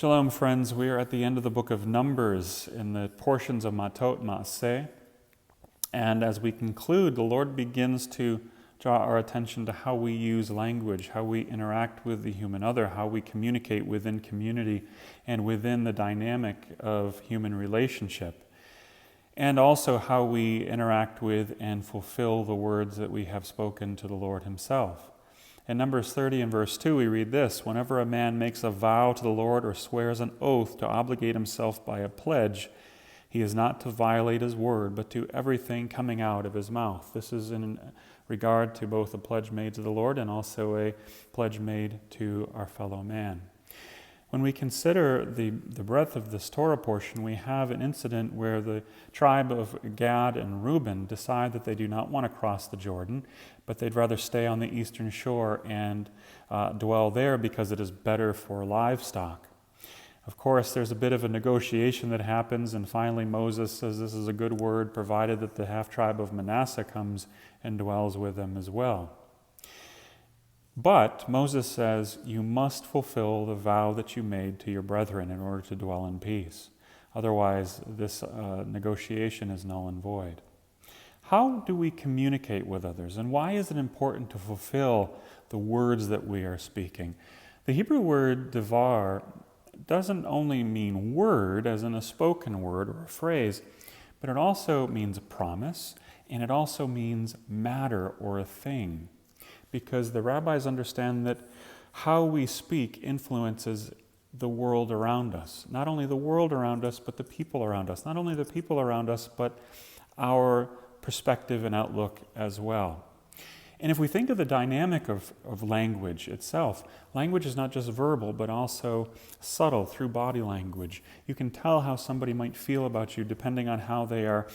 Shalom, friends. We are at the end of the book of Numbers in the portions of Matot Maaseh. And as we conclude, the Lord begins to draw our attention to how we use language, how we interact with the human other, how we communicate within community and within the dynamic of human relationship, and also how we interact with and fulfill the words that we have spoken to the Lord Himself. In Numbers 30 and verse 2, we read this: "Whenever a man makes a vow to the Lord or swears an oath to obligate himself by a pledge, he is not to violate his word, but to everything coming out of his mouth." This is in regard to both a pledge made to the Lord and also a pledge made to our fellow man. When we consider the breadth of this Torah portion, we have an incident where the tribe of Gad and Reuben decide that they do not want to cross the Jordan, but they'd rather stay on the eastern shore and dwell there because it is better for livestock. Of course, there's a bit of a negotiation that happens, and finally Moses says this is a good word, provided that the half-tribe of Manasseh comes and dwells with them as well. But Moses says, you must fulfill the vow that you made to your brethren in order to dwell in peace. Otherwise, this negotiation is null and void. How do we communicate with others, and why is it important to fulfill the words that we are speaking? The Hebrew word devar doesn't only mean word, as in a spoken word or a phrase, but it also means a promise, and it also means matter or a thing. Because the rabbis understand that how we speak influences the world around us. Not only the world around us, but the people around us. Not only the people around us, but our perspective and outlook as well. And if we think of the dynamic of language itself, language is not just verbal, but also subtle through body language. You can tell how somebody might feel about you depending on how they are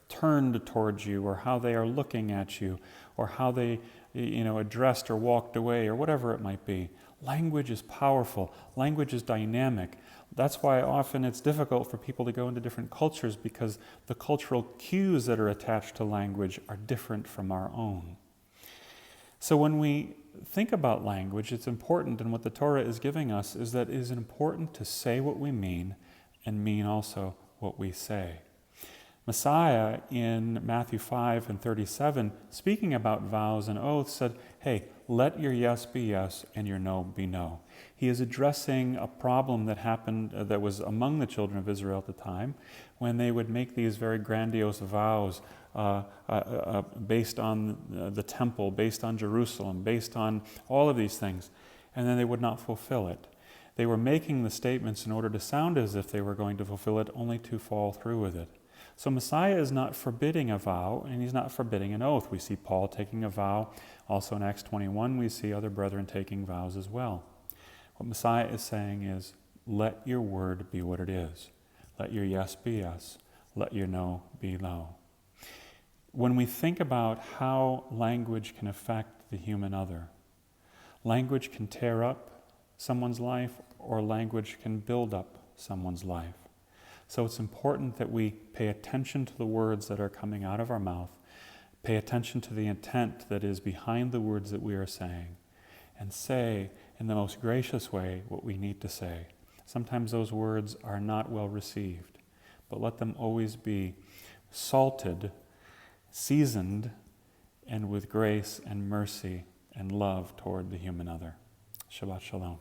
turned towards you, or how they are looking at you, or how they addressed or walked away, or whatever it might be. Language is powerful. Language is dynamic. That's why often it's difficult for people to go into different cultures, because the cultural cues that are attached to language are different from our own. So when we think about language, it's important, and what the Torah is giving us is that it is important to say what we mean and mean also what we say. Messiah in Matthew 5 and 37, speaking about vows and oaths, said, hey, let your yes be yes and your no be no. He is addressing a problem that happened, that was among the children of Israel at the time, when they would make these very grandiose vows based on the temple, based on Jerusalem, based on all of these things, and then they would not fulfill it. They were making the statements in order to sound as if they were going to fulfill it, only to fall through with it. So Messiah is not forbidding a vow, and he's not forbidding an oath. We see Paul taking a vow. Also in Acts 21, we see other brethren taking vows as well. What Messiah is saying is, let your word be what it is. Let your yes be yes. Let your no be no. When we think about how language can affect the human other, language can tear up someone's life, or language can build up someone's life. So it's important that we pay attention to the words that are coming out of our mouth, pay attention to the intent that is behind the words that we are saying, and say in the most gracious way what we need to say. Sometimes those words are not well received, but let them always be salted, seasoned, and with grace and mercy and love toward the human other. Shabbat Shalom.